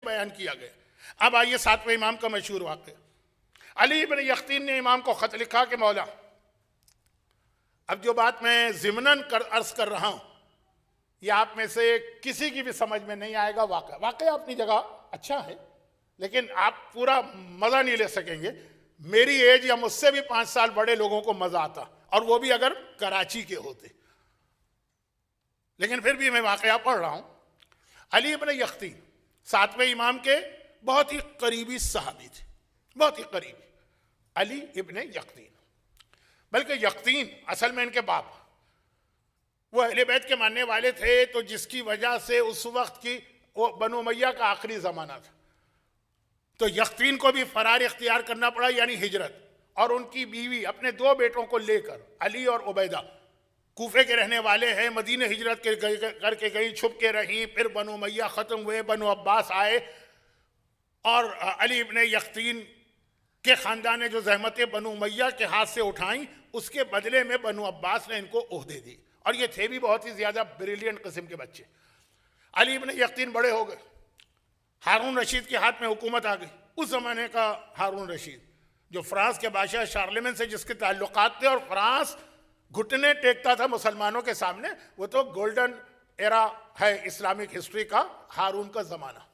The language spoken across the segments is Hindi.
बयान किया गया। अब आइए सातवें इमाम का मशहूर वाक़या। अली इब्न यक़्तीन ने इमाम को ख़त लिखा कि मौला, अब जो बात मैं ज़िमनन अर्ज़ कर रहा हूँ ये आप में से किसी की भी समझ में नहीं आएगा। वाक़या अपनी जगह अच्छा है, लेकिन आप पूरा मज़ा नहीं ले सकेंगे। मेरी एज या मुझसे भी 5 साल बड़े लोगों को मज़ा आता, और वो भी अगर कराची के होते। लेकिन फिर भी मैं वाक़या पढ़ रहा हूँ। अली इब्न यक़्तीन सातवें इमाम के बहुत ही करीबी सहाबी थे, बहुत ही करीबी। अली इब्न यक़्तीन, बल्कि यक़्तीन असल में इनके बाप, वो अहले बैत के मानने वाले थे, तो जिसकी वजह से उस वक्त की वो बनु उमय्या का आखिरी ज़माना था, तो यक़्तीन को भी फरार इख्तियार करना पड़ा, यानी हिजरत। और उनकी बीवी अपने 2 बेटों को लेकर, अली और उबैदा, कूफे के रहने वाले हैं, मदीने हिजरत करके गई, छुप के रहीं। फिर बनु उमय्या ख़त्म हुए, बनु अब्बास आए, और अली इब्न यक़्तीन के ख़ानदान ने जो ज़हमतें बनु उमय्या के हाथ से उठाई, उसके बदले में बनु अब्बास ने इनको ओहदे दी। और ये थे भी बहुत ही ज़्यादा ब्रिलियंट किस्म के बच्चे। अली इब्न यक़्तीन बड़े हो गए, हारून रशीद के हाथ में हुकूमत आ गई। उस ज़माने का हारून रशीद, जो फ्रांस के बादशाह शार्लेमेन से जिसके ताल्लुकात थे, और फ्रांस घुटने टेकता था मुसलमानों के सामने, वो तो गोल्डन एरा है इस्लामिक हिस्ट्री का, हारून का ज़माना।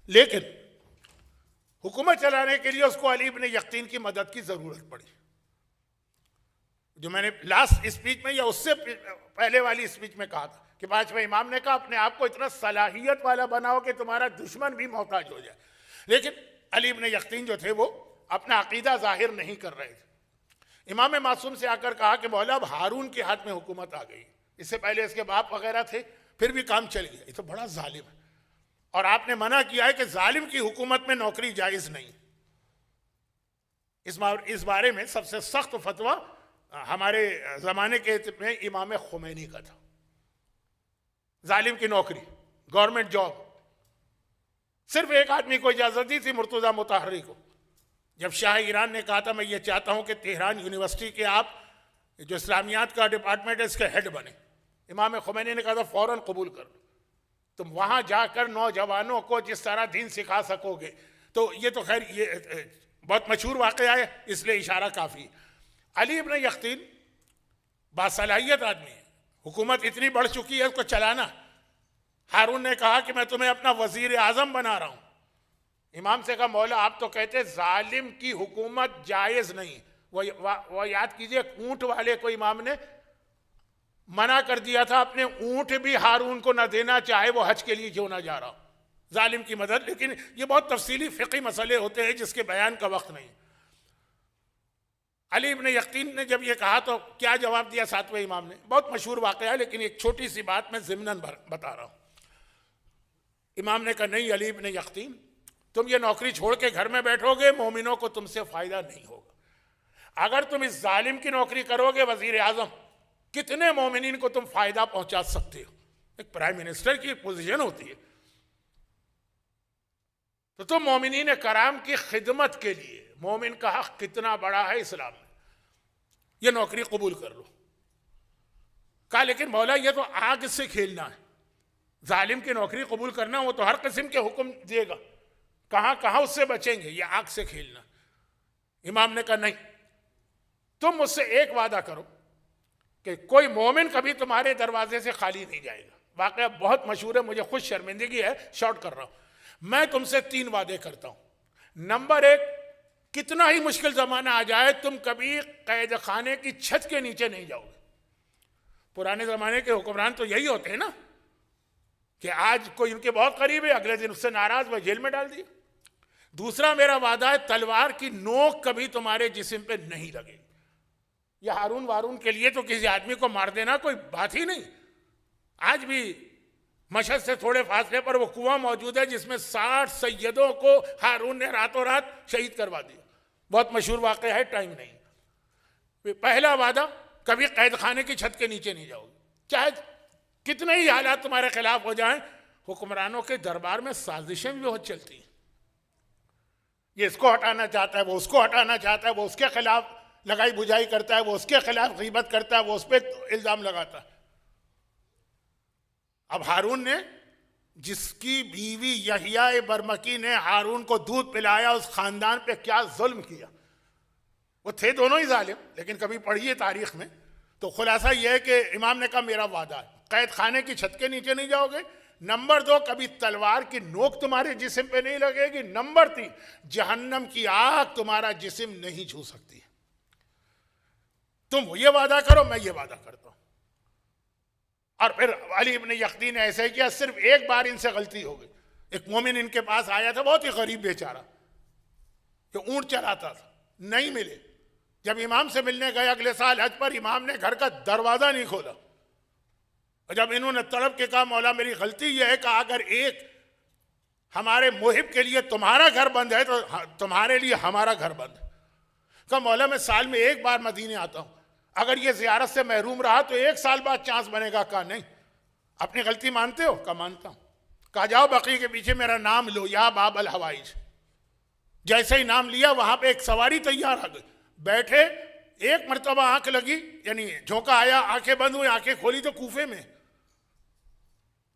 लेकिन हुकूमत चलाने के लिए उसको अली इब्न यक़्तीन की मदद की ज़रूरत पड़ी। जो मैंने लास्ट स्पीच में या उससे पहले वाली स्पीच में कहा था कि 5वें इमाम ने कहा अपने आप को इतना सलाहियत वाला बनाओ कि तुम्हारा दुश्मन भी मोहताज हो जाए। लेकिन अली इब्न यक़्तीन जो थे वो अपना अकीदा ज़ाहिर नहीं कर रहे थे। इमाम मासूम से आकर कहा कि मौला, अब हारून के हाथ में हुकूमत आ गई, इससे पहले इसके बाप वगैरह थे, फिर भी काम चल गया, ये तो बड़ा जालिम है, और आपने मना किया है कि जालिम की हुकूमत में नौकरी जायज़ नहीं। इस बारे में सबसे सख्त फतवा हमारे ज़माने के में इमाम खुमैनी का था। जालिम की नौकरी, गवर्नमेंट जॉब, सिर्फ एक आदमी को इजाज़त दी थी, मुर्तज़ा मुताहरी को। जब शाह ईरान ने कहा था मैं ये चाहता हूँ कि तेहरान यूनिवर्सिटी के आप जो इस्लामियात का डिपार्टमेंट है इसके हेड बने, इमाम खुमैनी ने कहा था फ़ौरन कबूल कर, तुम वहाँ जाकर नौजवानों को जिस तरह दीन सिखा सकोगे। तो ये तो खैर ये बहुत मशहूर वाक़या है, इसलिए इशारा काफ़ी। अली इब्न यक़्तीन बासलाहियत आदमी है, हुकूमत इतनी बढ़ चुकी है उसको चलाना। हारून ने कहा कि मैं तुम्हें अपना वज़ीर आज़म बना रहा हूँ। इमाम से कहा मौला, आप तो कहते जालिम की हुकूमत जायज़ नहीं। वो याद कीजिए, ऊँट वाले को इमाम ने मना कर दिया था अपने ऊँट भी हारून को न देना, चाहे वो हज के लिए क्यों ना जा रहा हो, जालिम की मदद। लेकिन ये बहुत तफसीली फ़िक़ी मसले होते हैं जिसके बयान का वक्त नहीं। अली इब्न यक़्तीन ने जब ये कहा तो क्या जवाब दिया सातवें इमाम ने? बहुत मशहूर वाक़या है, लेकिन एक छोटी सी बात मैं ज़िमनन बता रहा हूँ। इमाम ने कहा नहीं अली इब्न यक़्तीन, तुम ये नौकरी छोड़ के घर में बैठोगे, मोमिनों को तुमसे फ़ायदा नहीं होगा। अगर तुम इस जालिम की नौकरी करोगे वज़ीर आज़म, कितने मोमिनीन को तुम फ़ायदा पहुँचा सकते हो? एक प्राइम मिनिस्टर की पोजीशन होती है। तो तुम मोमिनीन कराम की खिदमत के लिए, मोमिन का हक कितना बड़ा है इस्लाम में, ये नौकरी कबूल कर लो। कहा लेकिन मौला ये तो आग से खेलना है, जालिम की नौकरी कबूल करना, वो तो हर किस्म के हुक्म देगा, कहाँ कहाँ उससे बचेंगे, ये आग से खेलना। इमाम ने कहा नहीं, तुम मुझसे एक वादा करो कि कोई मोमिन कभी तुम्हारे दरवाजे से खाली नहीं जाएगा। वाकया बहुत मशहूर है, मुझे खुद शर्मिंदगी है, शॉर्ट कर रहा हूँ। मैं तुमसे 3 वादे करता हूँ। नंबर 1, कितना ही मुश्किल ज़माना आ जाए तुम कभी कैद खाने की छत के नीचे नहीं जाओगे। पुराने ज़माने के हुक्मरान तो यही होते हैं ना, कि आज कोई उनके बहुत करीब है, अगले दिन उससे नाराज़ वह जेल में डाल दिया। दूसरा मेरा वादा है, तलवार की नोक कभी तुम्हारे जिस्म पे नहीं लगेगी। यह हारून वारून के लिए तो किसी आदमी को मार देना कोई बात ही नहीं। आज भी मशहद से थोड़े फासले पर वो कुआं मौजूद है जिसमें 60 सैयदों को हारून ने रातों रात शहीद करवा दिया। बहुत मशहूर वाक़या है, टाइम नहीं। पहला वादा, कभी कैद खाने की छत के नीचे नहीं जाओगे, चाहे कितने ही हालात तुम्हारे खिलाफ हो जाएं। हुक्मरानों के दरबार में साजिशें भी बहुत चलती हैं, ये इसको हटाना चाहता है, वो उसको हटाना चाहता है, वो उसके खिलाफ लगाई बुझाई करता है, वो उसके खिलाफ गीबत करता है, वो उस पर इल्ज़ाम लगाता है। अब हारून ने जिसकी बीवी यहिया बरमकी ने हारून को दूध पिलाया, उस खानदान पे क्या जुल्म किया। वो थे दोनों ही जालिम, लेकिन कभी पढ़िए तारीख में तो खुलासा यह है कि इमाम ने कहा मेरा वादा है, कैद खाने की छत के नीचे नहीं जाओगे। नंबर 2, कभी तलवार की नोक तुम्हारे जिस्म पे नहीं लगेगी। नंबर 3, जहन्नम की आग तुम्हारा जिस्म नहीं छू सकती। तुम ये वादा करो, मैं ये वादा करता हूं। और फिर अली इब्न यक़्ज़ीन ने ऐसे किया। सिर्फ एक बार इनसे गलती हो गई। एक मोमिन इनके पास आया था, बहुत ही गरीब बेचारा, जो ऊंट चलाता था, नहीं मिले। जब इमाम से मिलने गए अगले साल हज पर, इमाम ने घर का दरवाजा नहीं खोला। जब इन्होंने तलब के कहा मौला मेरी गलती यह है कि अगर एक हमारे मुहिब के लिए तुम्हारा घर बंद है तो तुम्हारे लिए हमारा घर बंद है। कहा मौला मैं साल में एक बार मदीने आता हूं, अगर ये ज़ियारत से महरूम रहा तो 1 साल बाद चांस बनेगा। कहा नहीं, अपनी गलती मानते हो? कहा मानता हूं। कहा जाओ बकरी के पीछे मेरा नाम लो, या बाब अल हवाइज। जैसे ही नाम लिया वहां पे एक सवारी तैयार आ गई, बैठे। एक मरतबा आंख लगी, यानी झोंका आया, आंखें बंद हुई, आंखें खोली तो कूफे में,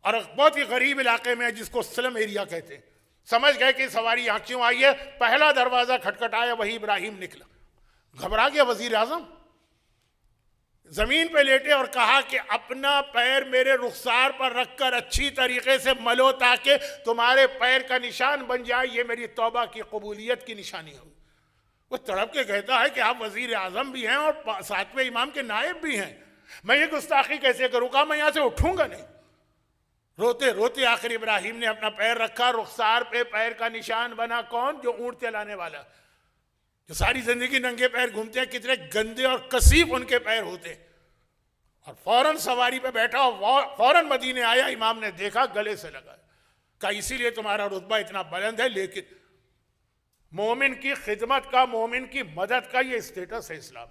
और बहुत ही गरीब इलाके में जिसको स्लम एरिया कहते हैं। समझ गए कि सवारी यहाँ क्यों आई है। पहला दरवाजा खटखटाया, वही इब्राहिम निकला। घबरा गया वजीर आजम, जमीन पे लेटे और कहा कि अपना पैर मेरे रुखसार पर रखकर अच्छी तरीके से मलो ताकि तुम्हारे पैर का निशान बन जाए, ये मेरी तौबा की कबूलियत की निशानी हो। वो तड़प के कहता है कि आप वजीर आजम भी हैं और 7वें इमाम के नायब भी हैं, मैं ये गुस्ताखी कैसे करूँ? कहा मैं यहाँ से उठूंगा नहीं। रोते रोते आखिर इब्राहिम ने अपना पैर रखा, रुखसार पे पैर का निशान बना। कौन? जो ऊंट चलाने वाला, जो सारी जिंदगी नंगे पैर घूमते हैं, कितने गंदे और कसीफ उनके पैर होते। और फौरन सवारी पे बैठा और फौरन मदीने आया। इमाम ने देखा, गले से लगा। कहा इसीलिए तुम्हारा रुतबा इतना बुलंद है, लेकिन मोमिन की खिदमत का, मोमिन की मदद का ये स्टेटस है इस्लाम।